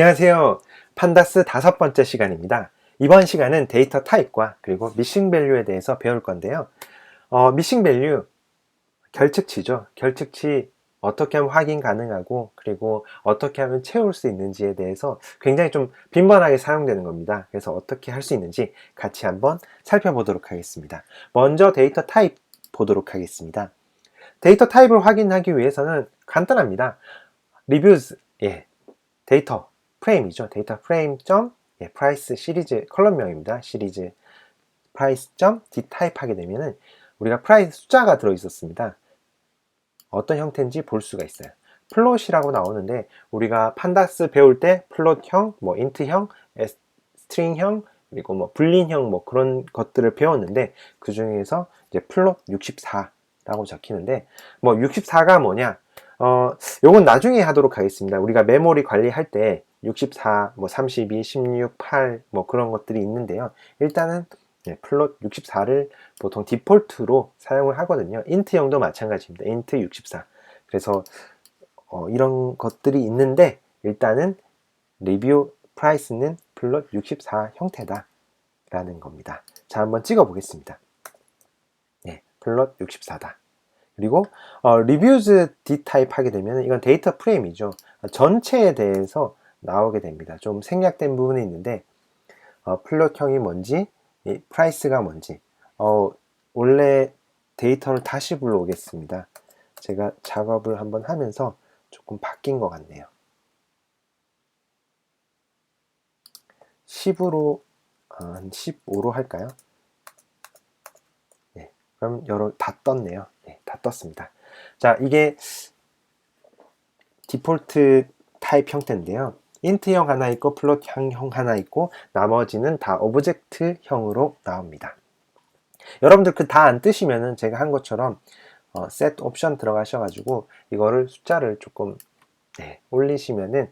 안녕하세요. 판다스 5번째 시간입니다. 이번 시간은 데이터 타입과 그리고 미싱 밸류에 대해서 배울 건데요. 미싱 밸류, 결측치죠. 결측치 어떻게 하면 확인 가능하고 그리고 어떻게 하면 채울 수 있는지에 대해서 굉장히 좀 빈번하게 사용되는 겁니다. 그래서 어떻게 할 수 있는지 같이 한번 살펴보도록 하겠습니다. 먼저 데이터 타입 보도록 하겠습니다. 데이터 타입을 확인하기 위해서는 간단합니다. 리뷰즈, 데이터 프레임이죠. 데이터 프레임 점 프라이스 시리즈 컬럼명입니다. 시리즈 프라이스 점 d타입 하게 되면은 우리가 프라이스 숫자가 들어 있었습니다. 어떤 형태인지 볼 수가 있어요. 플롯이라고 나오는데 우리가 판다스 배울 때 플롯형, 인트형, 스트링형, 그리고 불린형 그런 것들을 배웠는데 그 중에서 이제 플롯 64라고 적히는데 64가 뭐냐? 요건 나중에 하도록 하겠습니다. 우리가 메모리 관리할 때 64, 32, 16, 8 그런 것들이 있는데요. 일단은 플롯 64를 보통 디폴트로 사용을 하거든요. 인트형도 마찬가지입니다. 인트 64. 그래서 이런 것들이 있는데 일단은 리뷰 프라이스는 플롯 64 형태다 라는 겁니다. 자, 한번 찍어 보겠습니다. 플롯 64다. 그리고 리뷰즈 d타입 하게 되면 이건 데이터 프레임이죠. 전체에 대해서 나오게 됩니다. 좀 생략된 부분이 있는데 플롯형이 뭔지, 프라이스가 뭔지. 원래 데이터를 다시 불러오겠습니다. 제가 작업을 한번 하면서 조금 바뀐 것 같네요. 10으로 한 15로 할까요? 그럼 다 떴네요. 다 떴습니다. 자, 이게 디폴트 타입 형태인데요. 인트형 하나 있고 플롯형 하나 있고 나머지는 다 오브젝트형으로 나옵니다. 여러분들 그 다 안 뜨시면은 제가 한 것처럼 set 옵션 들어가셔가지고 이거를 숫자를 조금 올리시면은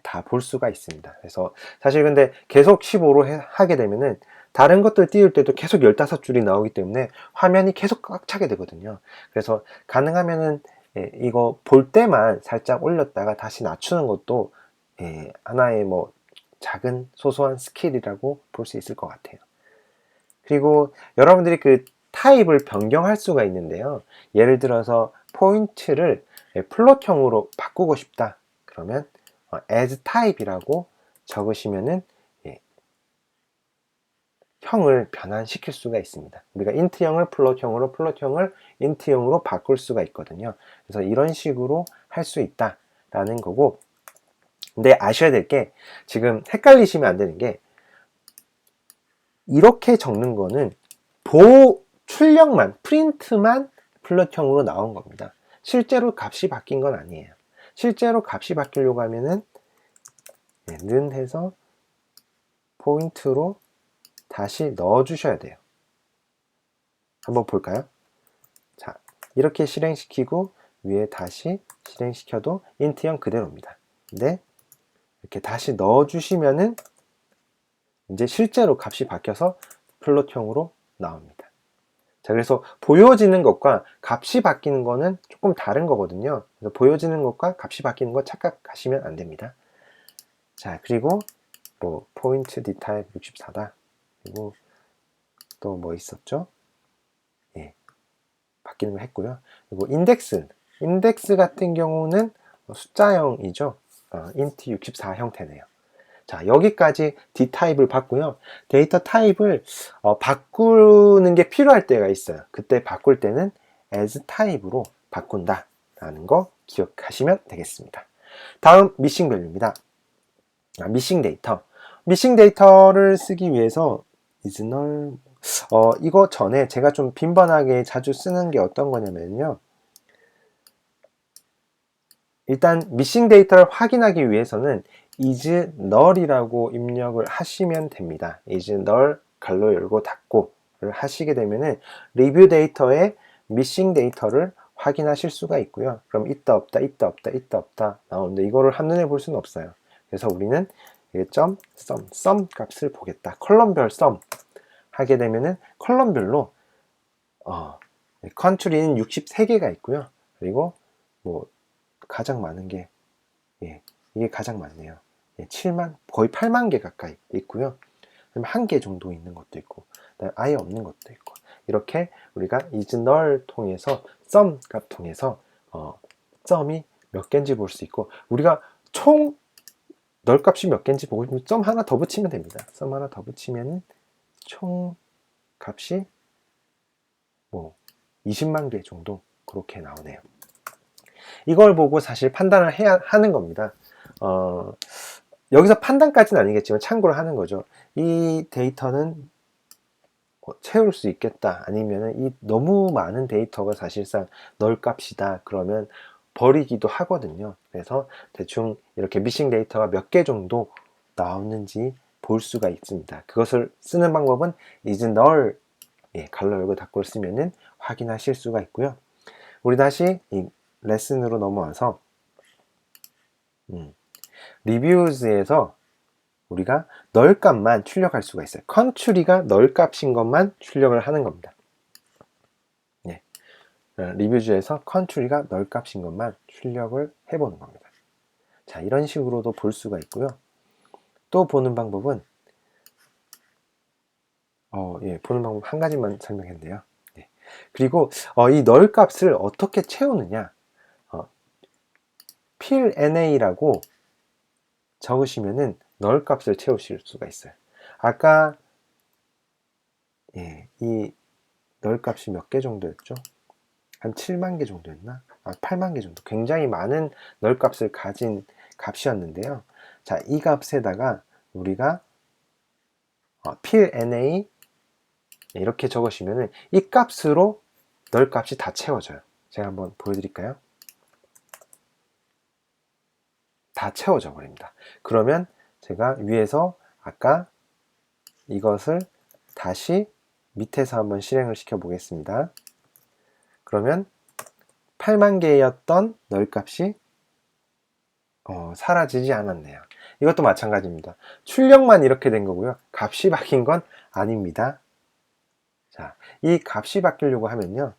다 볼 수가 있습니다. 그래서 사실 근데 계속 15로 하게 되면은 다른 것들 띄울 때도 계속 15줄이 나오기 때문에 화면이 계속 꽉 차게 되거든요. 그래서 가능하면은 이거 볼 때만 살짝 올렸다가 다시 낮추는 것도 하나의 작은 소소한 스킬이라고 볼 수 있을 것 같아요. 그리고 여러분들이 그 타입을 변경할 수가 있는데요. 예를 들어서 포인트를 플롯형으로 바꾸고 싶다. 그러면 as type이라고 적으시면은 형을 변환시킬 수가 있습니다. 우리가 int형을 플롯형으로, 플롯형을 int형으로 바꿀 수가 있거든요. 그래서 이런 식으로 할 수 있다라는 거고, 근데 아셔야 될 게 지금 헷갈리시면 안 되는 게 이렇게 적는 거는 출력만, 프린트만 플롯형으로 나온 겁니다. 실제로 값이 바뀐 건 아니에요. 실제로 값이 바뀌려고 하면은 는 해서 포인트로 다시 넣어 주셔야 돼요. 한번 볼까요? 자, 이렇게 실행시키고 위에 다시 실행시켜도 인트형 그대로입니다. 근데 이렇게 다시 넣어 주시면은 이제 실제로 값이 바뀌어서 플롯형으로 나옵니다. 자, 그래서 보여지는 것과 값이 바뀌는 거는 조금 다른 거거든요. 그래서 보여지는 것과 값이 바뀌는 거 착각하시면 안 됩니다. 자, 그리고 포인트 d타입 64다. 그리고 또 뭐 있었죠? 바뀌는 거 했고요. 그리고 인덱스 같은 경우는 숫자형이죠. int 64 형태네요. 자, 여기까지 d타입을 봤고요. 데이터 타입을 바꾸는 게 필요할 때가 있어요. 그때 바꿀 때는 as 타입으로 바꾼다 라는 거 기억하시면 되겠습니다. 다음 미싱 밸류입니다. 미싱 데이터. 미싱 데이터를 쓰기 위해서 is null, 이거 전에 제가 좀 빈번하게 자주 쓰는 게 어떤 거냐면요. 일단 미싱 데이터를 확인하기 위해서는 is null이라고 입력을 하시면 됩니다. is null 갈로 열고 닫고를 하시게 되면은 리뷰 데이터에 미싱 데이터를 확인하실 수가 있고요. 그럼 있다 없다 있다 없다 있다 없다 나오는데 이거를 한눈에 볼 수는 없어요. 그래서 우리는 점 sum 값을 보겠다. 컬럼별 sum 하게 되면은 컬럼별로 컨트리는 63개가 있고요. 그리고 가장 많은 게 이게 가장 많네요. 7만, 거의 8만 개 가까이 있고요. 1개 정도 있는 것도 있고, 아예 없는 것도 있고, 이렇게 우리가 is null 통해서 sum 값 통해서 sum이 몇 개인지 볼 수 있고, 우리가 총 null 값이 몇 개인지 보고 싶으면 sum 하나 더 붙이면 됩니다. sum 하나 더 붙이면 총 값이 뭐 20만 개 정도 그렇게 나오네요. 이걸 보고 사실 판단을 해야 하는 겁니다. 여기서 판단까지는 아니겠지만 참고를 하는 거죠. 이 데이터는 채울 수 있겠다, 아니면 이 너무 많은 데이터가 사실상 널 값이다 그러면 버리기도 하거든요. 그래서 대충 이렇게 미싱 데이터가 몇 개 정도 나오는지 볼 수가 있습니다. 그것을 쓰는 방법은 is null, 갈로 열고 닫고를 쓰면은 확인하실 수가 있고요. 우리 다시 이 레슨으로 넘어와서 리뷰즈에서 우리가 널 값만 출력할 수가 있어요. 컨츄리가 널 값인 것만 출력을 하는 겁니다. 리뷰즈에서 컨츄리가 널 값인 것만 출력을 해보는 겁니다. 자, 이런 식으로도 볼 수가 있고요. 또 보는 방법은 보는 방법 한 가지만 설명했네요. 그리고 이 널 값을 어떻게 채우느냐, fill NA라고 적으시면은 널 값을 채우실 수가 있어요. 아까 이 널 값이 몇 개 정도였죠? 한 7만 개 정도였나? 8만 개 정도. 굉장히 많은 널 값을 가진 값이었는데요. 자, 이 값에다가 우리가 fill NA 이렇게 적으시면은 이 값으로 널 값이 다 채워져요. 제가 한번 보여드릴까요? 다 채워져 버립니다. 그러면 제가 위에서 아까 이것을 다시 밑에서 한번 실행을 시켜 보겠습니다. 그러면 8만 개였던 널 값이 사라지지 않았네요. 이것도 마찬가지입니다. 출력만 이렇게 된 거고요. 값이 바뀐 건 아닙니다. 자, 이 값이 바뀌려고 하면요.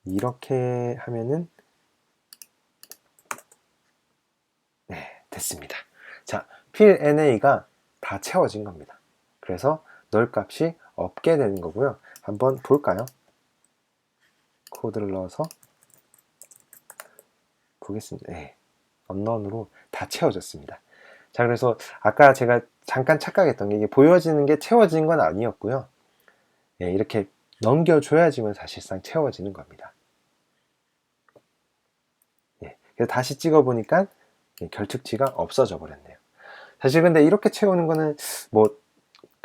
이렇게 하면은 됐습니다. 자, fill NA가 다 채워진 겁니다. 그래서 널 값이 없게 되는 거고요. 한번 볼까요? 코드를 넣어서 보겠습니다. 언론으로 다 채워졌습니다. 자, 그래서 아까 제가 잠깐 착각했던 게 이게 보여지는 게 채워진 건 아니었고요. 이렇게 넘겨줘야지만 사실상 채워지는 겁니다. 그래서 다시 찍어보니까 결특치가 없어져 버렸네요. 사실 근데 이렇게 채우는 거는 뭐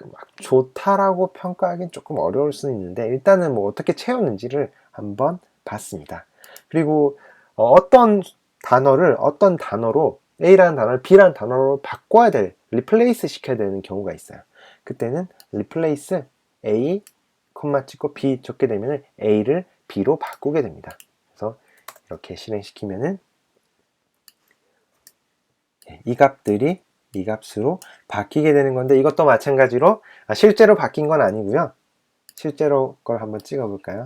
막 좋다라고 평가하기는 조금 어려울 수는 있는데, 일단은 뭐 어떻게 채우는지를 한번 봤습니다. 그리고 어떤 단어로 A라는 단어를 B라는 단어로 바꿔야 될, 리플레이스 시켜야 되는 경우가 있어요. 그때는 리플레이스 A, 콤마 찍고 B 적게 되면 A를 B로 바꾸게 됩니다. 그래서 이렇게 실행시키면은 이 값들이 이 값으로 바뀌게 되는 건데, 이것도 마찬가지로 실제로 바뀐 건 아니고요. 실제로 걸 한번 찍어 볼까요?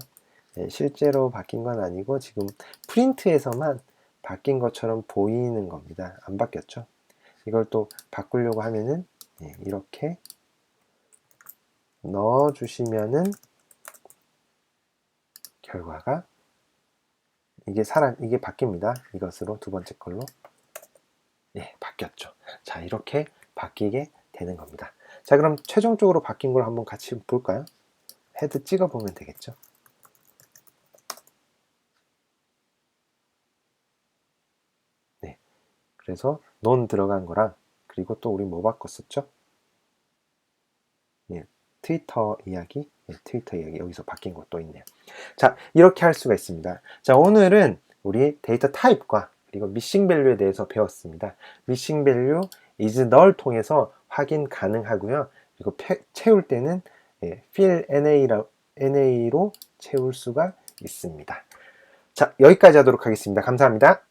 실제로 바뀐 건 아니고 지금 프린트에서만 바뀐 것처럼 보이는 겁니다. 안 바뀌었죠? 이걸 또 바꾸려고 하면은 이렇게 넣어 주시면은 결과가 이게 바뀝니다. 이것으로 두 번째 걸로 바뀌었죠. 자, 이렇게 바뀌게 되는 겁니다. 자, 그럼 최종적으로 바뀐 걸 한번 같이 볼까요? 헤드 찍어 보면 되겠죠. 그래서 non 들어간 거랑, 그리고 또 우리 뭐 바꿨었죠? 트위터 이야기, 트위터 이야기 여기서 바뀐 것도 있네요. 자, 이렇게 할 수가 있습니다. 자, 오늘은 우리 데이터 타입과 그리고 미싱 밸류에 대해서 배웠습니다. 미싱 밸류 is null 통해서 확인 가능하고요. 그리고 채울 때는 fill NA로 채울 수가 있습니다. 자, 여기까지 하도록 하겠습니다. 감사합니다.